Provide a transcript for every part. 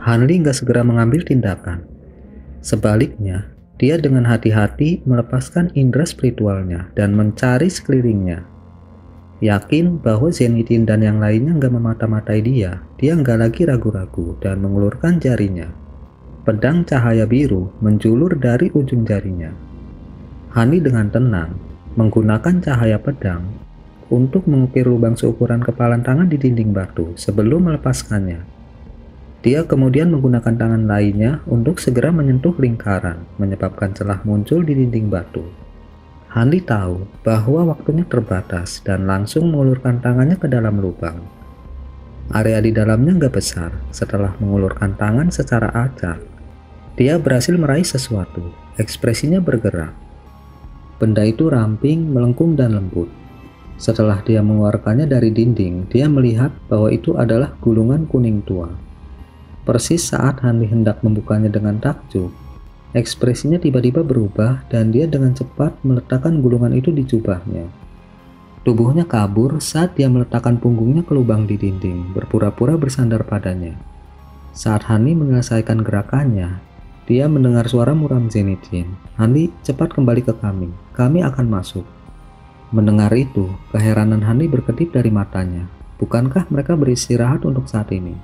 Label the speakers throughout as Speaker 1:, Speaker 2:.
Speaker 1: Hanli nggak segera mengambil tindakan. Sebaliknya, dia dengan hati-hati melepaskan indera spiritualnya dan mencari sekelilingnya. Yakin bahwa Zenithine dan yang lainnya nggak memata-matai dia nggak lagi ragu-ragu dan mengulurkan jarinya. Pedang cahaya biru menjulur dari ujung jarinya. Hani dengan tenang menggunakan cahaya pedang untuk mengukir lubang seukuran kepalan tangan di dinding batu sebelum melepaskannya. Dia kemudian menggunakan tangan lainnya untuk segera menyentuh lingkaran, menyebabkan celah muncul di dinding batu. Hanli tahu bahwa waktunya terbatas dan langsung mengulurkan tangannya ke dalam lubang. Area di dalamnya nggak besar. Setelah mengulurkan tangan secara acak, dia berhasil meraih sesuatu. Ekspresinya bergerak. Benda itu ramping, melengkung, dan lembut. Setelah dia mengeluarkannya dari dinding, dia melihat bahwa itu adalah gulungan kuning tua. Persis saat Hanli hendak membukanya dengan takjub, ekspresinya tiba-tiba berubah dan dia dengan cepat meletakkan gulungan itu di jubahnya. Tubuhnya kabur saat dia meletakkan punggungnya ke lubang di dinding, berpura-pura bersandar padanya. Saat Hanli menyelesaikan gerakannya, dia mendengar suara muram Zenithine. "Hanli, cepat kembali ke kami. Kami akan masuk." Mendengar itu, keheranan Hanli berkedip dari matanya. Bukankah mereka beristirahat untuk saat ini?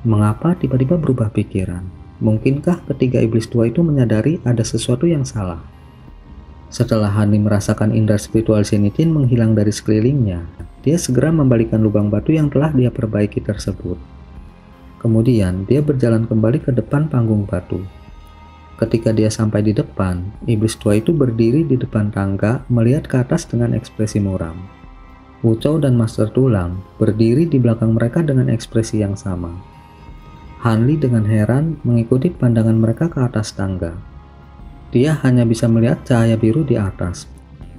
Speaker 1: Mengapa tiba-tiba berubah pikiran? Mungkinkah ketiga iblis tua itu menyadari ada sesuatu yang salah? Setelah Hanli merasakan indera spiritual Zenithine menghilang dari sekelilingnya, dia segera membalikkan lubang batu yang telah dia perbaiki tersebut. Kemudian dia berjalan kembali ke depan panggung batu. Ketika dia sampai di depan, iblis tua itu berdiri di depan tangga melihat ke atas dengan ekspresi muram. Wuchou dan Master Tulang berdiri di belakang mereka dengan ekspresi yang sama. Hanli dengan heran mengikuti pandangan mereka ke atas tangga. Dia hanya bisa melihat cahaya biru di atas,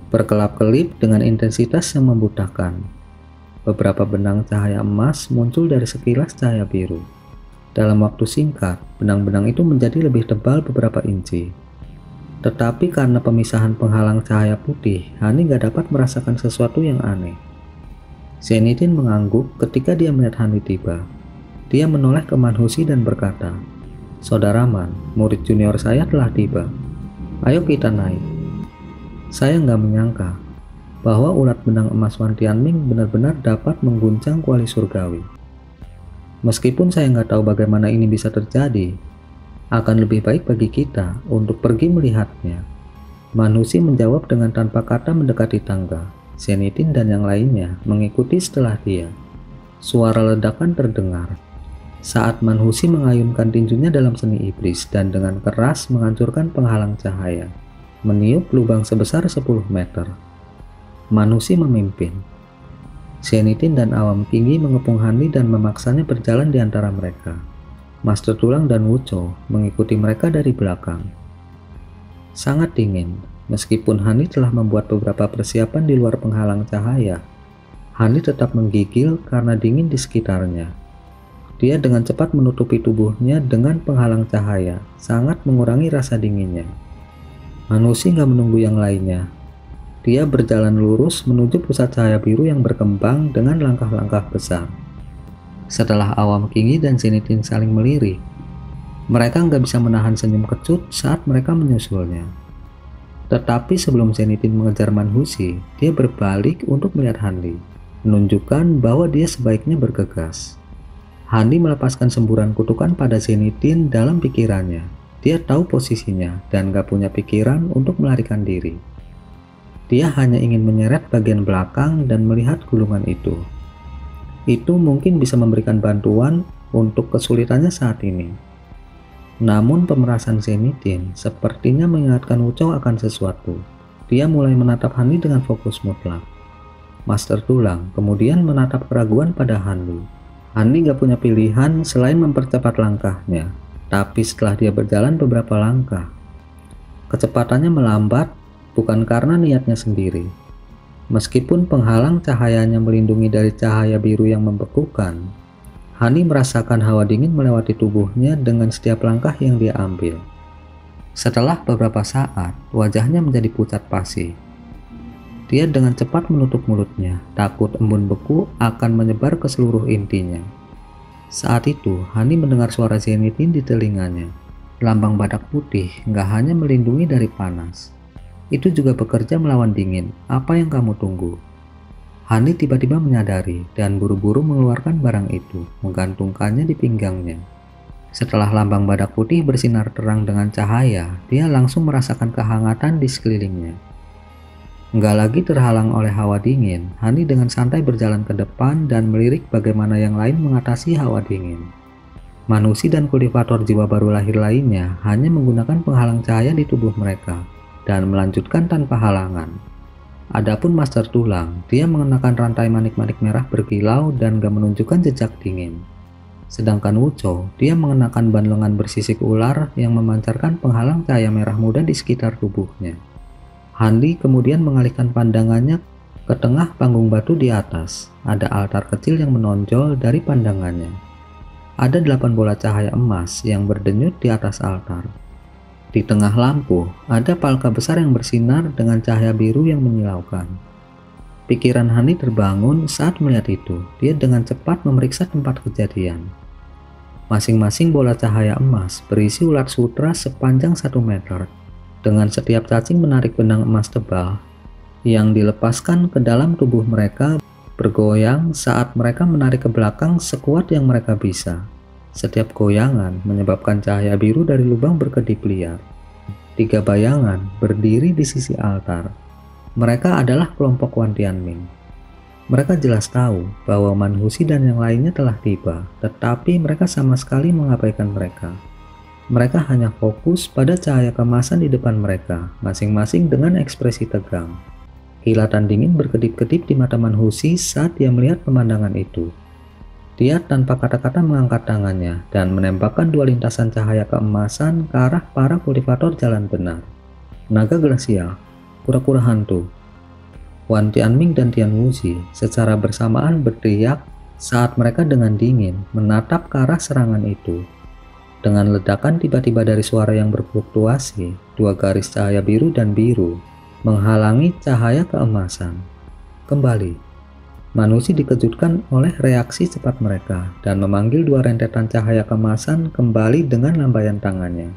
Speaker 1: berkelap-kelip dengan intensitas yang membutakan. Beberapa benang cahaya emas muncul dari sekilas cahaya biru. Dalam waktu singkat, benang-benang itu menjadi lebih tebal beberapa inci. Tetapi karena pemisahan penghalang cahaya putih, Hanli nggak dapat merasakan sesuatu yang aneh. Zenithine mengangguk ketika dia melihat Hanli tiba. Dia menoleh ke Manhusi dan berkata, "Saudara Man, murid junior saya telah tiba. Ayo kita naik." Saya nggak menyangka bahwa ulat benang emas Wan Tianming benar-benar dapat mengguncang kuali surgawi. Meskipun saya nggak tahu bagaimana ini bisa terjadi, akan lebih baik bagi kita untuk pergi melihatnya. Manhusi menjawab dengan tanpa kata mendekati tangga. Zenithine dan yang lainnya mengikuti setelah dia. Suara ledakan terdengar saat Manhusi mengayunkan tinjunya dalam seni iblis dan dengan keras menghancurkan penghalang cahaya, meniup lubang sebesar 10 meter. Manhusi memimpin. Zenithine dan Awam Tinggi mengepung Hanli dan memaksanya berjalan di antara mereka. Master Tulang dan Wuchou mengikuti mereka dari belakang. Sangat dingin, meskipun Hanli telah membuat beberapa persiapan di luar penghalang cahaya. Hanli tetap menggigil karena dingin di sekitarnya. Dia dengan cepat menutupi tubuhnya dengan penghalang cahaya, sangat mengurangi rasa dinginnya. Manhusi nggak menunggu yang lainnya. Dia berjalan lurus menuju pusat cahaya biru yang berkembang dengan langkah-langkah besar. Setelah Awam Tinggi dan Zenithine saling melirik, mereka nggak bisa menahan senyum kecut saat mereka menyusulnya. Tetapi sebelum Zenithine mengejar Manhusi, dia berbalik untuk melihat Hanli, menunjukkan bahwa dia sebaiknya bergegas. Hanli melepaskan semburan kutukan pada Zenithine dalam pikirannya. Dia tahu posisinya dan gak punya pikiran untuk melarikan diri. Dia hanya ingin menyeret bagian belakang dan melihat gulungan itu. Itu mungkin bisa memberikan bantuan untuk kesulitannya saat ini. Namun pemerasan Zenithine sepertinya mengingatkan Wuchou akan sesuatu. Dia mulai menatap Hanli dengan fokus mutlak. Master Tulang kemudian menatap keraguan pada Hanli. Hanli gak punya pilihan selain mempercepat langkahnya, tapi setelah dia berjalan beberapa langkah, kecepatannya melambat bukan karena niatnya sendiri. Meskipun penghalang cahayanya melindungi dari cahaya biru yang membekukan, Hanli merasakan hawa dingin melewati tubuhnya dengan setiap langkah yang dia ambil. Setelah beberapa saat, wajahnya menjadi pucat pasi. Dia dengan cepat menutup mulutnya, takut embun beku akan menyebar ke seluruh intinya. Saat itu, Hani mendengar suara Zenithine di telinganya. Lambang badak putih nggak hanya melindungi dari panas, itu juga bekerja melawan dingin. Apa yang kamu tunggu? Hani tiba-tiba menyadari dan buru-buru mengeluarkan barang itu, menggantungkannya di pinggangnya. Setelah lambang badak putih bersinar terang dengan cahaya, dia langsung merasakan kehangatan di sekelilingnya. Nggak lagi terhalang oleh hawa dingin, Hani dengan santai berjalan ke depan dan melirik bagaimana yang lain mengatasi hawa dingin. Manusia dan kultivator jiwa baru lahir lainnya hanya menggunakan penghalang cahaya di tubuh mereka dan melanjutkan tanpa halangan. Adapun Master Tulang, dia mengenakan rantai manik-manik merah berkilau dan gak menunjukkan jejak dingin. Sedangkan Wucho, dia mengenakan ban lengan bersisik ular yang memancarkan penghalang cahaya merah muda di sekitar tubuhnya. Hani kemudian mengalihkan pandangannya ke tengah panggung batu di atas. Ada altar kecil yang menonjol dari pandangannya. Ada 8 bola cahaya emas yang berdenyut di atas altar. Di tengah lampu, ada palka besar yang bersinar dengan cahaya biru yang menyilaukan. Pikiran Hani terbangun saat melihat itu. Dia dengan cepat memeriksa tempat kejadian. Masing-masing bola cahaya emas berisi ulat sutra sepanjang 1 meter. Dengan setiap cacing menarik benang emas tebal yang dilepaskan ke dalam tubuh mereka, bergoyang saat mereka menarik ke belakang sekuat yang mereka bisa. Setiap goyangan menyebabkan cahaya biru dari lubang berkedip liar. 3 bayangan berdiri di sisi altar. Mereka adalah kelompok Wan Tianming. Mereka jelas tahu bahwa Manhusi dan yang lainnya telah tiba, tetapi mereka sama sekali mengabaikan mereka. Mereka hanya fokus pada cahaya kemasan di depan mereka, masing-masing dengan ekspresi tegang. Kilatan dingin berkedip-kedip di mata Manhusi saat dia melihat pemandangan itu. Dia tanpa kata-kata mengangkat tangannya dan menembakkan 2 lintasan cahaya keemasan ke arah para kultivator jalan benar. Naga glasial, kura-kura hantu. Wan Tianming dan Tian Wuxi secara bersamaan berteriak saat mereka dengan dingin menatap ke arah serangan itu. Dengan ledakan tiba-tiba dari suara yang berfluktuasi, 2 garis cahaya biru dan biru menghalangi cahaya keemasan. Kembali, manusia dikejutkan oleh reaksi cepat mereka dan memanggil 2 rentetan cahaya keemasan kembali dengan lambaian tangannya.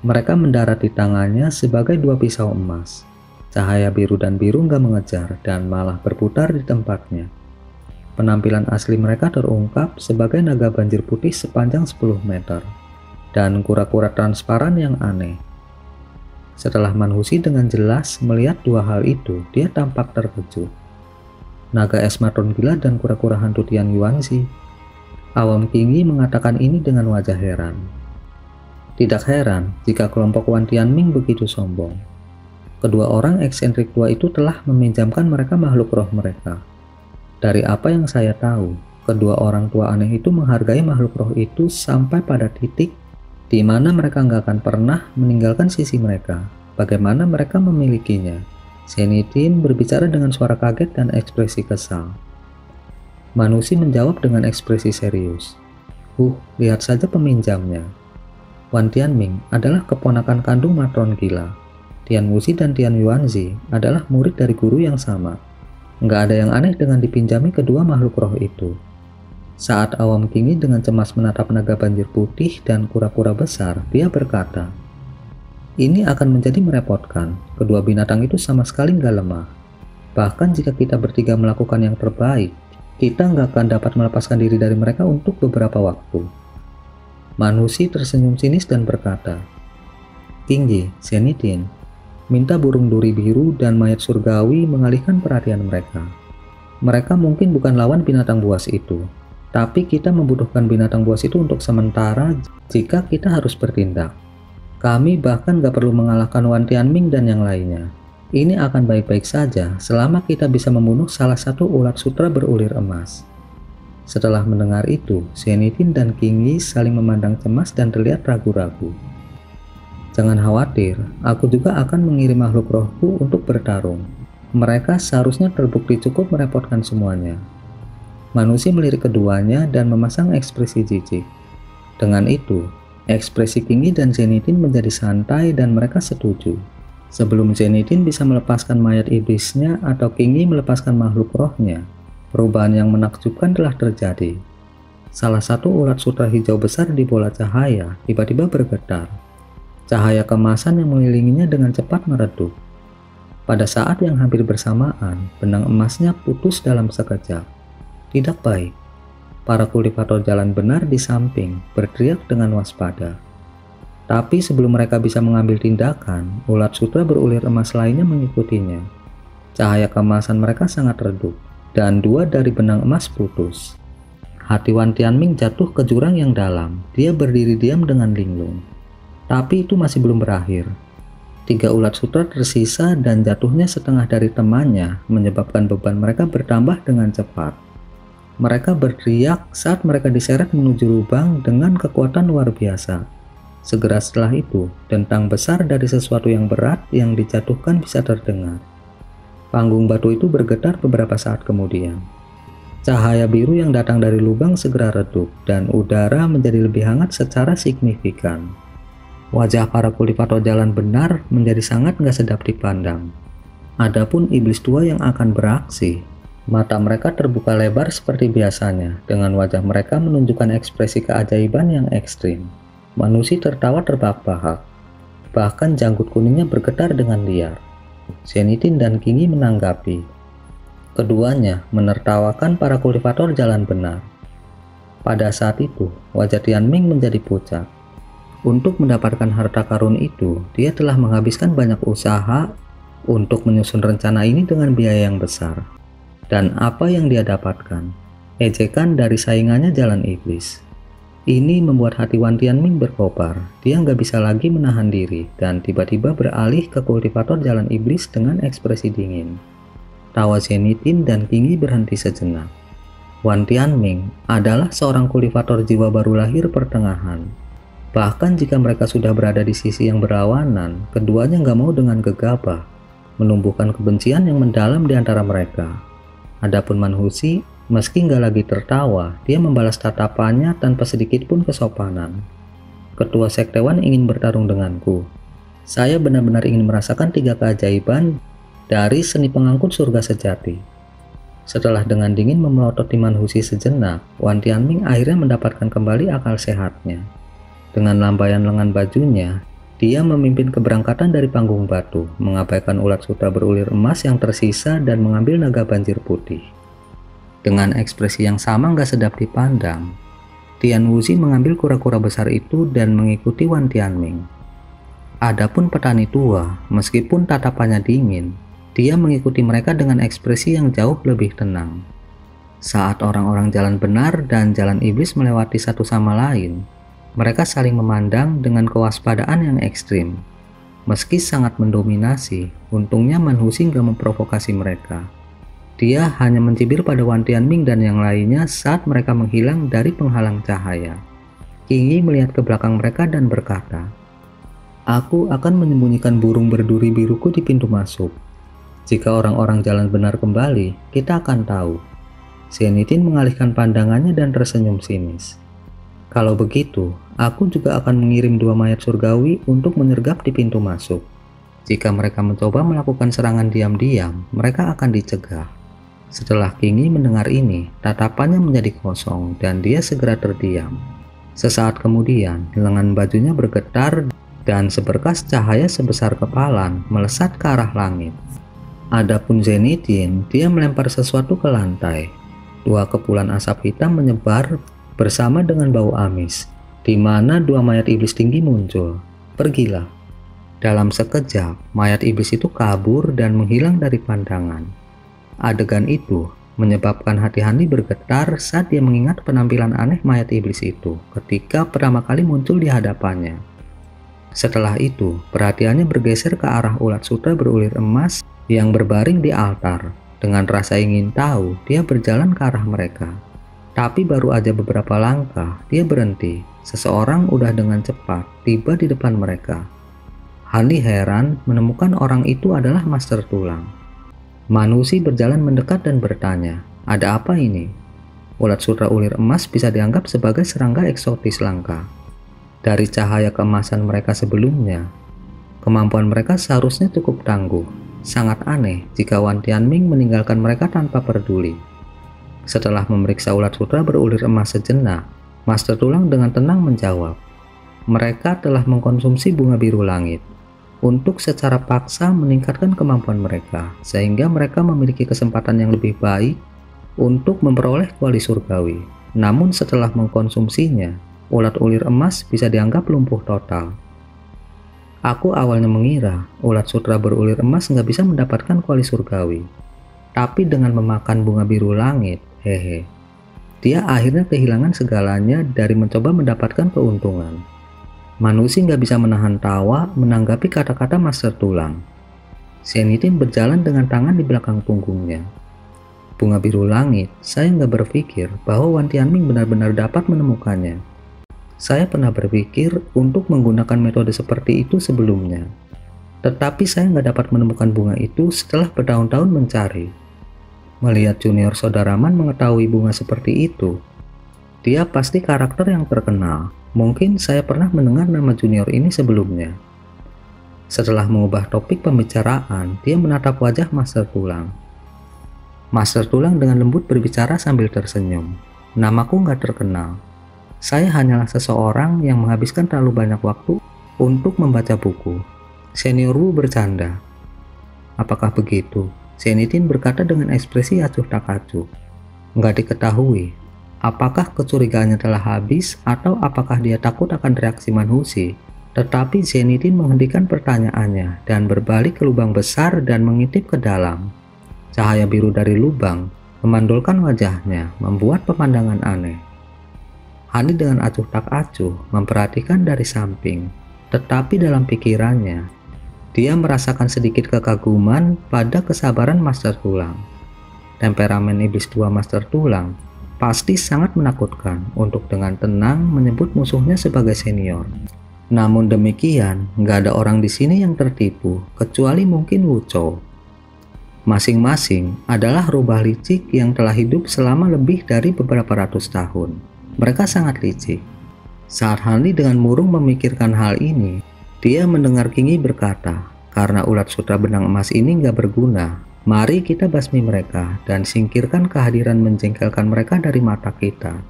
Speaker 1: Mereka mendarat di tangannya sebagai 2 pisau emas. Cahaya biru dan biru nggak mengejar dan malah berputar di tempatnya. Penampilan asli mereka terungkap sebagai naga banjir putih sepanjang 10 meter. Dan kura-kura transparan yang aneh. Setelah Manhusi dengan jelas melihat 2 hal itu, dia tampak terkejut. Naga es matron gila dan kura-kura hantu Tian Yuanzi. Awam Qingyi mengatakan ini dengan wajah heran. Tidak heran jika kelompok Wan Tianming begitu sombong. Kedua orang eksentrik tua itu telah meminjamkan mereka makhluk roh mereka. Dari apa yang saya tahu, kedua orang tua aneh itu menghargai makhluk roh itu sampai pada titik di mana mereka nggak akan pernah meninggalkan sisi mereka. Bagaimana mereka memilikinya? Zenithine berbicara dengan suara kaget dan ekspresi kesal. Manusia menjawab dengan ekspresi serius. Lihat saja peminjamnya. Wan Tianming adalah keponakan kandung matron gila. Tian Wuxi dan Tian Yuanzi adalah murid dari guru yang sama. Nggak ada yang aneh dengan dipinjami kedua makhluk roh itu. Saat Awam Qingyi dengan cemas menatap naga banjir putih dan kura-kura besar, dia berkata, ini akan menjadi merepotkan. Kedua binatang itu sama sekali nggak lemah. Bahkan jika kita bertiga melakukan yang terbaik, kita nggak akan dapat melepaskan diri dari mereka untuk beberapa waktu. Manhusi tersenyum sinis dan berkata, Qingyi, Zenithine, minta burung duri biru dan mayat surgawi mengalihkan perhatian mereka. Mereka mungkin bukan lawan binatang buas itu. Tapi kita membutuhkan binatang buas itu untuk sementara jika kita harus bertindak. Kami bahkan gak perlu mengalahkan Wan Tianming dan yang lainnya. Ini akan baik-baik saja selama kita bisa membunuh salah satu ulat sutra berulir emas. Setelah mendengar itu, Zenithine dan Qingyi saling memandang cemas dan terlihat ragu-ragu. Jangan khawatir, aku juga akan mengirim makhluk rohku untuk bertarung. Mereka seharusnya terbukti cukup merepotkan semuanya. Manusia melirik keduanya dan memasang ekspresi jijik. Dengan itu, ekspresi Qingyi dan Zenithine menjadi santai dan mereka setuju. Sebelum Zenithine bisa melepaskan mayat iblisnya atau Qingyi melepaskan makhluk rohnya, perubahan yang menakjubkan telah terjadi. Salah satu ulat sutra hijau besar di bola cahaya tiba-tiba bergetar. Cahaya kemasan yang mengelilinginya dengan cepat meredup. Pada saat yang hampir bersamaan, benang emasnya putus dalam sekejap. Tidak baik. Para kultivator jalan benar di samping berteriak dengan waspada. Tapi sebelum mereka bisa mengambil tindakan, ulat sutra berulir emas lainnya mengikutinya. Cahaya kemasan mereka sangat redup, dan 2 dari benang emas putus. Hati Wan Tianming jatuh ke jurang yang dalam. Dia berdiri diam dengan linglung. Tapi itu masih belum berakhir. 3 ulat sutra tersisa dan jatuhnya setengah dari temannya menyebabkan beban mereka bertambah dengan cepat. Mereka berteriak saat mereka diseret menuju lubang dengan kekuatan luar biasa. Segera setelah itu, dentang besar dari sesuatu yang berat yang dijatuhkan bisa terdengar. Panggung batu itu bergetar beberapa saat kemudian. Cahaya biru yang datang dari lubang segera redup dan udara menjadi lebih hangat secara signifikan. Wajah para kultivator jalan benar menjadi sangat gak sedap dipandang. Adapun iblis tua yang akan beraksi, mata mereka terbuka lebar seperti biasanya, dengan wajah mereka menunjukkan ekspresi keajaiban yang ekstrim. Manusia tertawa terbahak-bahak. Bahkan janggut kuningnya bergetar dengan liar. Zenithine dan Qingyi menanggapi. Keduanya menertawakan para kultivator jalan benar. Pada saat itu, wajah Tianming menjadi pucat. Untuk mendapatkan harta karun itu, dia telah menghabiskan banyak usaha untuk menyusun rencana ini dengan biaya yang besar. Dan apa yang dia dapatkan? Ejekan dari saingannya jalan iblis. Ini membuat hati Wan Tianming berkobar. Dia nggak bisa lagi menahan diri dan tiba-tiba beralih ke kultivator jalan iblis dengan ekspresi dingin. Tawa Zenithine dan Qingyi berhenti sejenak. Wan Tianming adalah seorang kultivator jiwa baru lahir pertengahan. Bahkan jika mereka sudah berada di sisi yang berlawanan, keduanya nggak mau dengan gegabah menumbuhkan kebencian yang mendalam di antara mereka. Adapun Manhusi, meski nggak lagi tertawa, dia membalas tatapannya tanpa sedikit pun kesopanan. Ketua Sektewan ingin bertarung denganku. Saya benar-benar ingin merasakan 3 keajaiban dari seni pengangkut surga sejati. Setelah dengan dingin memelototi Manhusi sejenak, Wan Tianming akhirnya mendapatkan kembali akal sehatnya. Dengan lambaian lengan bajunya, dia memimpin keberangkatan dari panggung batu, mengabaikan ulat sutra berulir emas yang tersisa dan mengambil naga banjir putih. Dengan ekspresi yang sama gak sedap dipandang, Tian Wuzi mengambil kura-kura besar itu dan mengikuti Wan Tianming. Adapun petani tua, meskipun tatapannya dingin, dia mengikuti mereka dengan ekspresi yang jauh lebih tenang. Saat orang-orang jalan benar dan jalan iblis melewati satu sama lain, mereka saling memandang dengan kewaspadaan yang ekstrim. Meski sangat mendominasi, untungnya Manhusi gak memprovokasi mereka. Dia hanya mencibir pada Wan Tianming dan yang lainnya saat mereka menghilang dari penghalang cahaya. Qingyi melihat ke belakang mereka dan berkata, "Aku akan menyembunyikan burung berduri biruku di pintu masuk. Jika orang-orang jalan benar kembali, kita akan tahu." Zenithine mengalihkan pandangannya dan tersenyum sinis. "Kalau begitu, aku juga akan mengirim 2 mayat surgawi untuk menyergap di pintu masuk. Jika mereka mencoba melakukan serangan diam-diam, mereka akan dicegah." Setelah Qingyi mendengar ini, tatapannya menjadi kosong dan dia segera terdiam. Sesaat kemudian, lengan bajunya bergetar dan seberkas cahaya sebesar kepalan melesat ke arah langit. Adapun Zenithine, dia melempar sesuatu ke lantai. 2 kepulan asap hitam menyebar bersama dengan bau amis, di mana 2 mayat iblis tinggi muncul. "Pergilah." Dalam sekejap, mayat iblis itu kabur dan menghilang dari pandangan. Adegan itu menyebabkan hati Hanli bergetar saat dia mengingat penampilan aneh mayat iblis itu ketika pertama kali muncul di hadapannya. Setelah itu, perhatiannya bergeser ke arah ulat sutra berulir emas yang berbaring di altar. Dengan rasa ingin tahu, dia berjalan ke arah mereka. Tapi baru aja beberapa langkah, dia berhenti. Seseorang udah dengan cepat tiba di depan mereka. Hanli heran menemukan orang itu adalah Master Tulang. Manhusi berjalan mendekat dan bertanya, "Ada apa ini?" Ulat sutra ulir emas bisa dianggap sebagai serangga eksotis langka. Dari cahaya keemasan mereka sebelumnya, kemampuan mereka seharusnya cukup tangguh. Sangat aneh jika Wan Tianming meninggalkan mereka tanpa peduli. Setelah memeriksa ulat sutra berulir emas sejenak, Master Tulang dengan tenang menjawab, mereka telah mengkonsumsi bunga biru langit untuk secara paksa meningkatkan kemampuan mereka, sehingga mereka memiliki kesempatan yang lebih baik untuk memperoleh kuali surgawi. Namun setelah mengkonsumsinya, ulat ulir emas bisa dianggap lumpuh total. Aku awalnya mengira ulat sutra berulir emas nggak bisa mendapatkan kuali surgawi. Tapi dengan memakan bunga biru langit, dia akhirnya kehilangan segalanya dari mencoba mendapatkan keuntungan. Manusia nggak bisa menahan tawa menanggapi kata-kata Master Tulang. Zenithine berjalan dengan tangan di belakang punggungnya. Bunga biru langit, saya nggak berpikir bahwa Wan Tianming benar-benar dapat menemukannya. Saya pernah berpikir untuk menggunakan metode seperti itu sebelumnya. Tetapi saya nggak dapat menemukan bunga itu setelah bertahun-tahun mencari. Melihat junior saudaraman mengetahui bunga seperti itu, dia pasti karakter yang terkenal. Mungkin saya pernah mendengar nama junior ini sebelumnya. Setelah mengubah topik pembicaraan, dia menatap wajah Master Tulang. Master Tulang dengan lembut berbicara sambil tersenyum. Namaku nggak terkenal. Saya hanyalah seseorang yang menghabiskan terlalu banyak waktu untuk membaca buku. Senior Wu bercanda. Apakah begitu? Zenithine berkata dengan ekspresi acuh tak acuh. Nggak diketahui. Apakah kecurigaannya telah habis atau apakah dia takut akan reaksi Manhusi? Tetapi Zenithine menghentikan pertanyaannya dan berbalik ke lubang besar dan mengintip ke dalam. Cahaya biru dari lubang memandulkan wajahnya, membuat pemandangan aneh. Hani dengan acuh tak acuh memperhatikan dari samping, tetapi dalam pikirannya, dia merasakan sedikit kekaguman pada kesabaran Master Tulang. Temperamen iblis tua Master Tulang pasti sangat menakutkan untuk dengan tenang menyebut musuhnya sebagai senior. Namun demikian, nggak ada orang di sini yang tertipu, kecuali mungkin Wu Chou. Masing-masing adalah rubah licik yang telah hidup selama lebih dari beberapa ratus tahun. Mereka sangat licik. Saat Hanli dengan murung memikirkan hal ini, dia mendengar Qingyi berkata, karena ulat sutra benang emas ini nggak berguna, mari kita basmi mereka dan singkirkan kehadiran menjengkelkan mereka dari mata kita.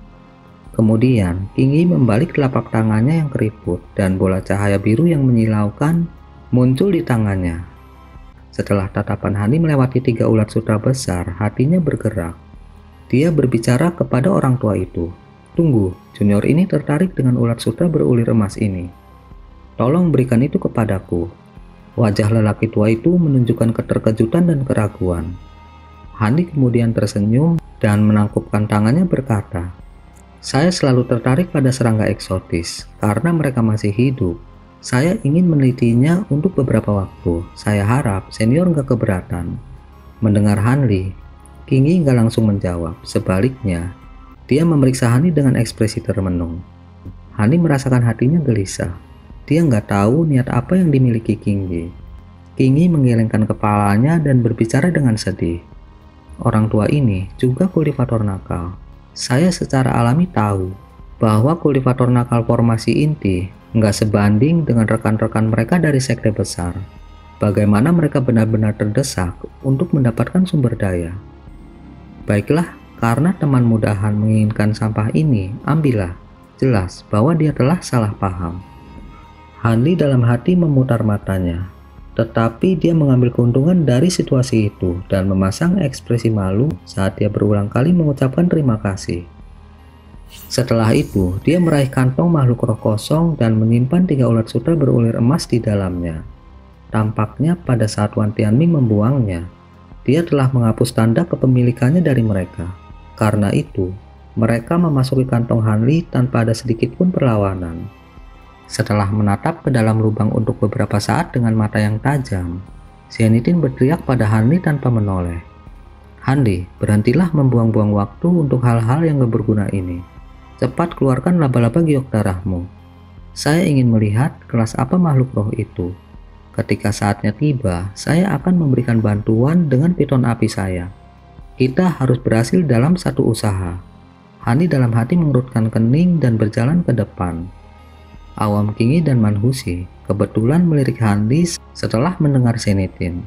Speaker 1: Kemudian, Qingyi membalik telapak tangannya yang keriput dan bola cahaya biru yang menyilaukan muncul di tangannya. Setelah tatapan Hanli melewati 3 ulat sutra besar, hatinya bergerak. Dia berbicara kepada orang tua itu. Tunggu, junior ini tertarik dengan ulat sutra berulir emas ini. Tolong berikan itu kepadaku. Wajah lelaki tua itu menunjukkan keterkejutan dan keraguan. Hanli kemudian tersenyum dan menangkupkan tangannya berkata, saya selalu tertarik pada serangga eksotis karena mereka masih hidup. Saya ingin menelitinya untuk beberapa waktu. Saya harap senior nggak keberatan. Mendengar Hanli, Qingyi nggak langsung menjawab. Sebaliknya, dia memeriksa Hanli dengan ekspresi termenung. Hanli merasakan hatinya gelisah. Dia nggak tahu niat apa yang dimiliki Qingyi. Qingyi menggelengkan kepalanya dan berbicara dengan sedih. Orang tua ini juga kultivator nakal. Saya secara alami tahu bahwa kultivator nakal formasi inti nggak sebanding dengan rekan-rekan mereka dari sekte besar. Bagaimana mereka benar-benar terdesak untuk mendapatkan sumber daya. Baiklah, karena teman mudahan menginginkan sampah ini, ambillah. Jelas bahwa dia telah salah paham. Hanli dalam hati memutar matanya, tetapi dia mengambil keuntungan dari situasi itu dan memasang ekspresi malu saat dia berulang kali mengucapkan terima kasih. Setelah itu, dia meraih kantong makhluk roh kosong dan menyimpan 3 ulat sutra berulir emas di dalamnya. Tampaknya pada saat Wan Tianming membuangnya, dia telah menghapus tanda kepemilikannya dari mereka. Karena itu, mereka memasuki kantong Hanli tanpa ada sedikit pun perlawanan. Setelah menatap ke dalam lubang untuk beberapa saat dengan mata yang tajam, Zenithine berteriak pada Hanli tanpa menoleh. Hanli, berhentilah membuang-buang waktu untuk hal-hal yang gak berguna ini. Cepat keluarkan laba-laba giok darahmu. Saya ingin melihat kelas apa makhluk roh itu. Ketika saatnya tiba, saya akan memberikan bantuan dengan piton api saya. Kita harus berhasil dalam satu usaha. Hanli dalam hati mengerutkan kening dan berjalan ke depan. Awam Qingyi dan Manhusi kebetulan melirik Hanli setelah mendengar Zenithine.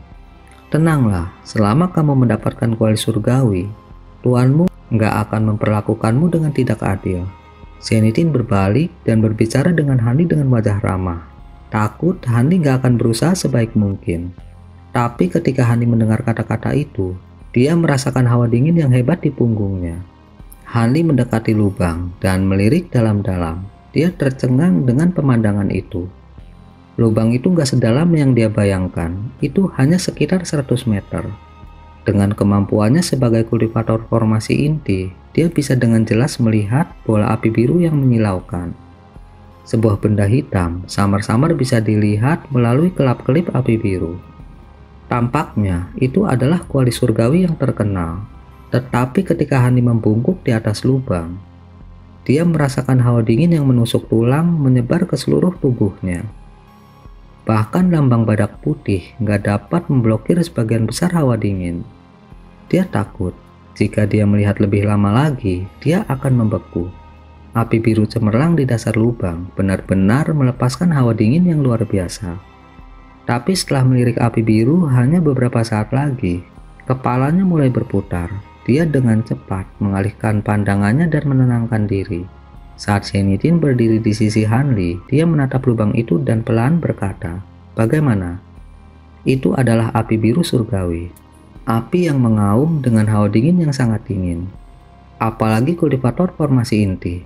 Speaker 1: Tenanglah, selama kamu mendapatkan kuali surgawi, tuanmu nggak akan memperlakukanmu dengan tidak adil. Zenitin berbalik dan berbicara dengan Hanli dengan wajah ramah. Takut Hanli nggak akan berusaha sebaik mungkin. Tapi ketika Hanli mendengar kata-kata itu, dia merasakan hawa dingin yang hebat di punggungnya. Hanli mendekati lubang dan melirik dalam-dalam. Dia tercengang dengan pemandangan itu. Lubang itu nggak sedalam yang dia bayangkan, itu hanya sekitar 100 meter. Dengan kemampuannya sebagai kultivator formasi inti, dia bisa dengan jelas melihat bola api biru yang menyilaukan. Sebuah benda hitam samar-samar bisa dilihat melalui kelap-kelip api biru. Tampaknya itu adalah kuali surgawi yang terkenal. Tetapi ketika Hanli membungkuk di atas lubang, dia merasakan hawa dingin yang menusuk tulang menyebar ke seluruh tubuhnya. Bahkan lambang badak putih nggak dapat memblokir sebagian besar hawa dingin. Dia takut jika dia melihat lebih lama lagi, dia akan membeku. Api biru cemerlang di dasar lubang benar-benar melepaskan hawa dingin yang luar biasa. Tapi setelah melirik api biru hanya beberapa saat lagi, kepalanya mulai berputar. Dia dengan cepat mengalihkan pandangannya dan menenangkan diri. Saat Zenitin berdiri di sisi Hanli, dia menatap lubang itu dan pelan berkata, "Bagaimana?" Itu adalah api biru surgawi. Api yang mengaum dengan hawa dingin yang sangat dingin. Apalagi kultivator formasi inti.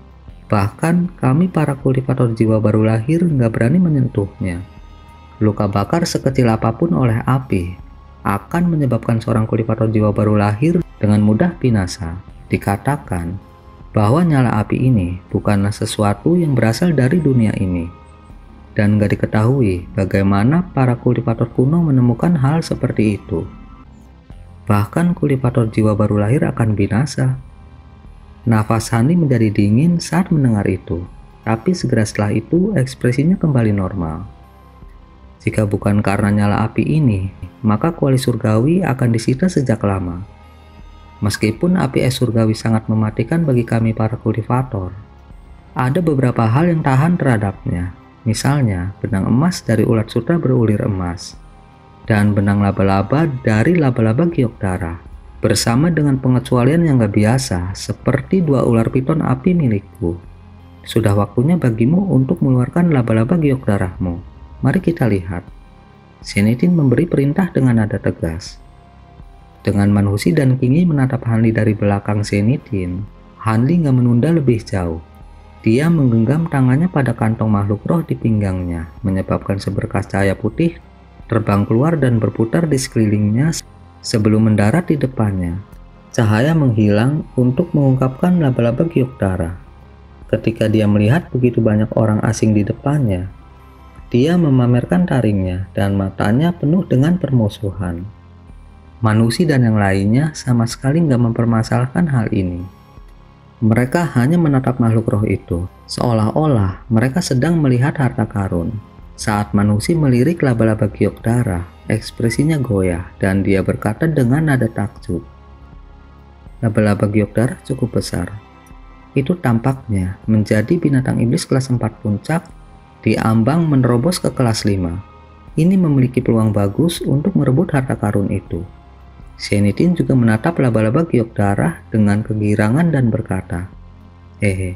Speaker 1: Bahkan kami para kultivator jiwa baru lahir nggak berani menyentuhnya. Luka bakar sekecil apapun oleh api akan menyebabkan seorang kultivator jiwa baru lahir dengan mudah binasa. Dikatakan bahwa nyala api ini bukanlah sesuatu yang berasal dari dunia ini. Dan nggak diketahui bagaimana para kultivator kuno menemukan hal seperti itu. Bahkan kultivator jiwa baru lahir akan binasa. Nafas Hanli menjadi dingin saat mendengar itu, tapi segera setelah itu ekspresinya kembali normal. Jika bukan karena nyala api ini, maka kuali surgawi akan disita sejak lama. Meskipun api es surgawi sangat mematikan bagi kami para kultivator, ada beberapa hal yang tahan terhadapnya. Misalnya, benang emas dari ulat sutra berulir emas, dan benang laba-laba dari laba-laba giok darah, bersama dengan pengecualian yang gak biasa seperti 2 ular piton api milikku. Sudah waktunya bagimu untuk mengeluarkan laba-laba giok darahmu. Mari kita lihat. Zenitin memberi perintah dengan nada tegas. Dengan Manhusi dan Kingi menatap Hanli dari belakang Zenitin, Hanli gak menunda lebih jauh. Dia menggenggam tangannya pada kantong makhluk roh di pinggangnya, menyebabkan seberkas cahaya putih terbang keluar dan berputar di sekelilingnya sebelum mendarat di depannya. Cahaya menghilang untuk mengungkapkan laba-laba giok darah. Ketika dia melihat begitu banyak orang asing di depannya, dia memamerkan taringnya dan matanya penuh dengan permusuhan. Manhusi dan yang lainnya sama sekali nggak mempermasalahkan hal ini. Mereka hanya menatap makhluk roh itu, seolah-olah mereka sedang melihat harta karun. Saat Manhusi melirik laba-laba giok darah, ekspresinya goyah dan dia berkata dengan nada takjub, "Laba-laba giok darah cukup besar. Itu tampaknya menjadi binatang iblis kelas 4 puncak diambang menerobos ke kelas 5. Ini memiliki peluang bagus untuk merebut harta karun itu." Zenitin juga menatap laba-laba giok darah dengan kegirangan dan berkata, "Hehe.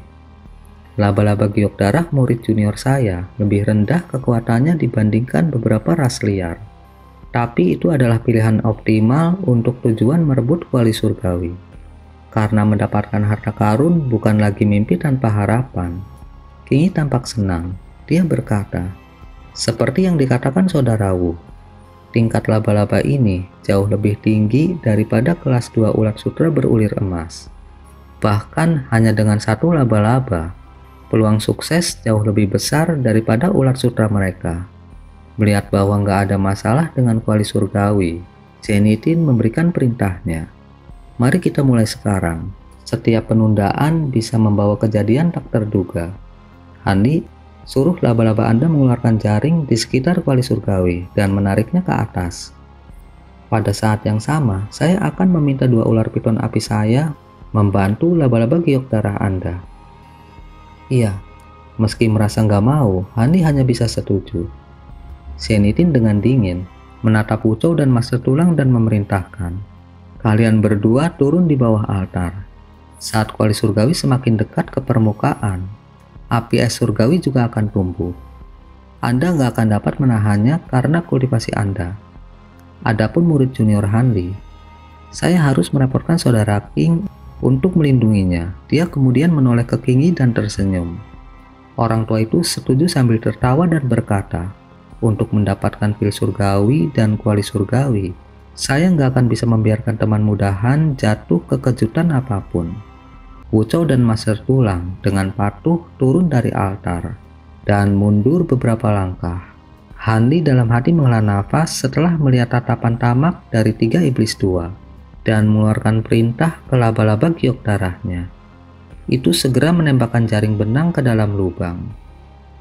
Speaker 1: Laba-laba giok darah murid junior saya lebih rendah kekuatannya dibandingkan beberapa ras liar. Tapi itu adalah pilihan optimal untuk tujuan merebut kuali surgawi. Karena mendapatkan harta karun bukan lagi mimpi tanpa harapan." Kingi tampak senang. Dia berkata, "Seperti yang dikatakan saudara Wu, tingkat laba-laba ini jauh lebih tinggi daripada kelas 2 ulat sutra berulir emas. Bahkan hanya dengan 1 laba-laba, peluang sukses jauh lebih besar daripada ulat sutra mereka." Melihat bahwa nggak ada masalah dengan kuali surgawi, Zenitin memberikan perintahnya. "Mari kita mulai sekarang. Setiap penundaan bisa membawa kejadian tak terduga. Hanli, suruh laba-laba Anda mengeluarkan jaring di sekitar kuali surgawi dan menariknya ke atas. Pada saat yang sama, saya akan meminta 2 ular piton api saya membantu laba-laba giok darah Anda." Iya, meski merasa nggak mau, Hanli hanya bisa setuju. Zenitin dengan dingin menatap Wuchou dan Master Tulang dan memerintahkan, "Kalian berdua turun di bawah altar." Saat kuali surgawi semakin dekat ke permukaan, api es surgawi juga akan tumbuh. Anda nggak akan dapat menahannya karena kultivasi Anda. Adapun murid junior Hanli, saya harus merepotkan saudara King untuk melindunginya. Dia kemudian menoleh ke Kingi dan tersenyum. Orang tua itu setuju sambil tertawa dan berkata, untuk mendapatkan pil surgawi dan kuali surgawi, saya nggak akan bisa membiarkan teman mudahan jatuh ke kejutan apapun. Wuchou dan Master Tulang dengan patuh turun dari altar dan mundur beberapa langkah. Hanli dalam hati menghela nafas setelah melihat tatapan tamak dari 3 iblis tua dan mengeluarkan perintah ke laba-laba giok darahnya. Itu segera menembakkan jaring benang ke dalam lubang.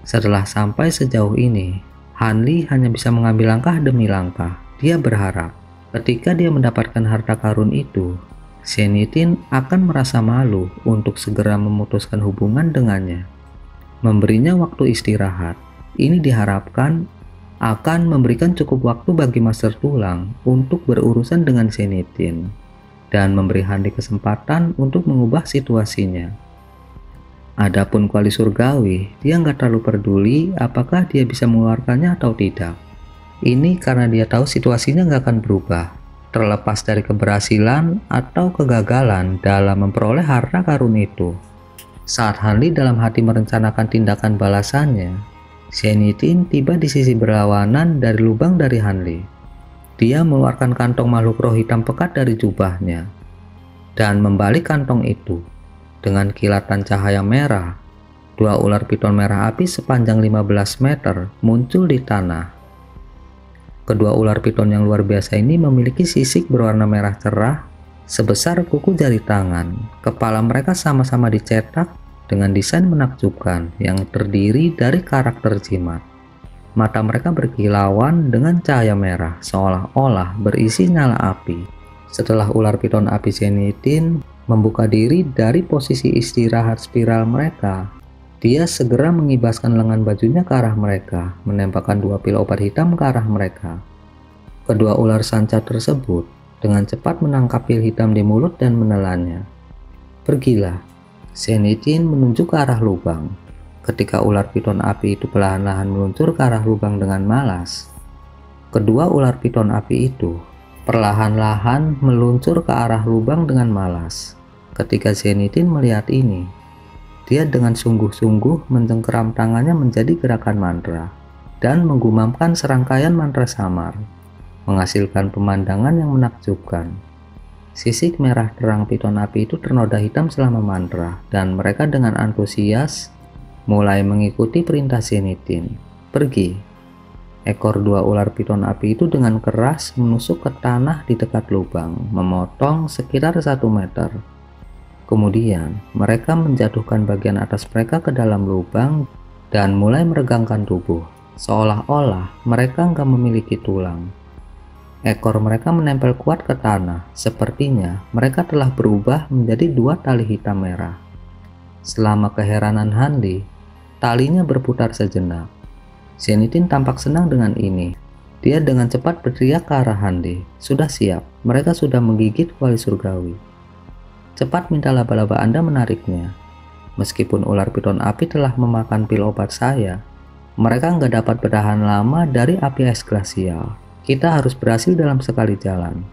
Speaker 1: Setelah sampai sejauh ini, Hanli hanya bisa mengambil langkah demi langkah. Dia berharap ketika dia mendapatkan harta karun itu, Zenitin akan merasa malu untuk segera memutuskan hubungan dengannya. Memberinya waktu istirahat, ini diharapkan akan memberikan cukup waktu bagi Master Tulang untuk berurusan dengan Zenitin dan memberi Hanli kesempatan untuk mengubah situasinya. Adapun kuali surgawi, dia nggak terlalu peduli apakah dia bisa mengeluarkannya atau tidak. Ini karena dia tahu situasinya nggak akan berubah, terlepas dari keberhasilan atau kegagalan dalam memperoleh harta karun itu. Saat Hanli dalam hati merencanakan tindakan balasannya, Zenitin tiba di sisi berlawanan dari lubang dari Hanli. Dia mengeluarkan kantong makhluk roh hitam pekat dari jubahnya dan membalik kantong itu. Dengan kilatan cahaya merah, 2 ular piton merah api sepanjang 15 meter muncul di tanah. Kedua ular piton yang luar biasa ini memiliki sisik berwarna merah cerah sebesar kuku jari tangan. Kepala mereka sama-sama dicetak dengan desain menakjubkan yang terdiri dari karakter jimat. Mata mereka berkilauan dengan cahaya merah seolah-olah berisi nyala api. Setelah ular piton api Zenitin membuka diri dari posisi istirahat spiral mereka, dia segera mengibaskan lengan bajunya ke arah mereka, menembakkan 2 pil obat hitam ke arah mereka. Kedua ular sanca tersebut dengan cepat menangkap pil hitam di mulut dan menelannya. Pergilah, Zenitin menunjuk ke arah lubang. Ketika ular piton api itu perlahan-lahan meluncur ke arah lubang dengan malas, kedua ular piton api itu perlahan-lahan meluncur ke arah lubang dengan malas. Ketika Zenitin melihat ini, dia dengan sungguh-sungguh mencengkeram tangannya menjadi gerakan mantra dan menggumamkan serangkaian mantra samar, menghasilkan pemandangan yang menakjubkan. Sisik merah terang piton api itu ternoda hitam selama mantra, dan mereka dengan antusias mulai mengikuti perintah Zenitin. Pergi. Ekor 2 ular piton api itu dengan keras menusuk ke tanah di dekat lubang, memotong sekitar 1 meter. Kemudian, mereka menjatuhkan bagian atas mereka ke dalam lubang dan mulai meregangkan tubuh, seolah-olah mereka nggak memiliki tulang. Ekor mereka menempel kuat ke tanah, sepertinya mereka telah berubah menjadi 2 tali hitam merah. Selama keheranan Hanli, talinya berputar sejenak. Zenitin tampak senang dengan ini. Dia dengan cepat berteriak ke arah Hanli, "Sudah siap, mereka sudah menggigit kuali surgawi. Cepat minta laba-laba Anda menariknya." Meskipun ular piton api telah memakan pil obat saya, mereka nggak dapat bertahan lama dari api es glasial. Kita harus berhasil dalam sekali jalan.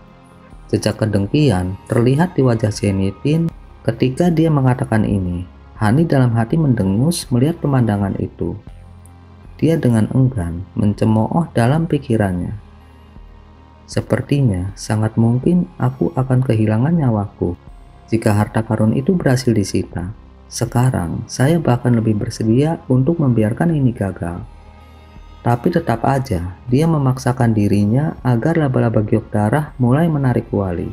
Speaker 1: Jejak kedengkian terlihat di wajah Zenitin ketika dia mengatakan ini. Hanli dalam hati mendengus melihat pemandangan itu. Dia dengan enggan mencemooh dalam pikirannya. Sepertinya sangat mungkin aku akan kehilangan nyawaku jika harta karun itu berhasil disita. Sekarang saya bahkan lebih bersedia untuk membiarkan ini gagal. Tapi tetap aja dia memaksakan dirinya agar laba-laba giok darah mulai menarik kuali.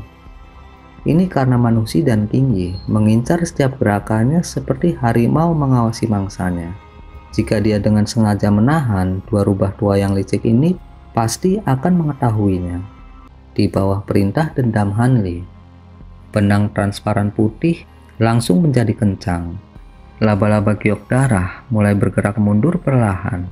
Speaker 1: Ini karena Manusi dan Qingyi mengincar setiap gerakannya seperti harimau mengawasi mangsanya. Jika dia dengan sengaja menahan 2 rubah tua yang licik ini, pasti akan mengetahuinya. Di bawah perintah dendam Hanli, benang transparan putih langsung menjadi kencang. Laba-laba giok darah mulai bergerak mundur perlahan.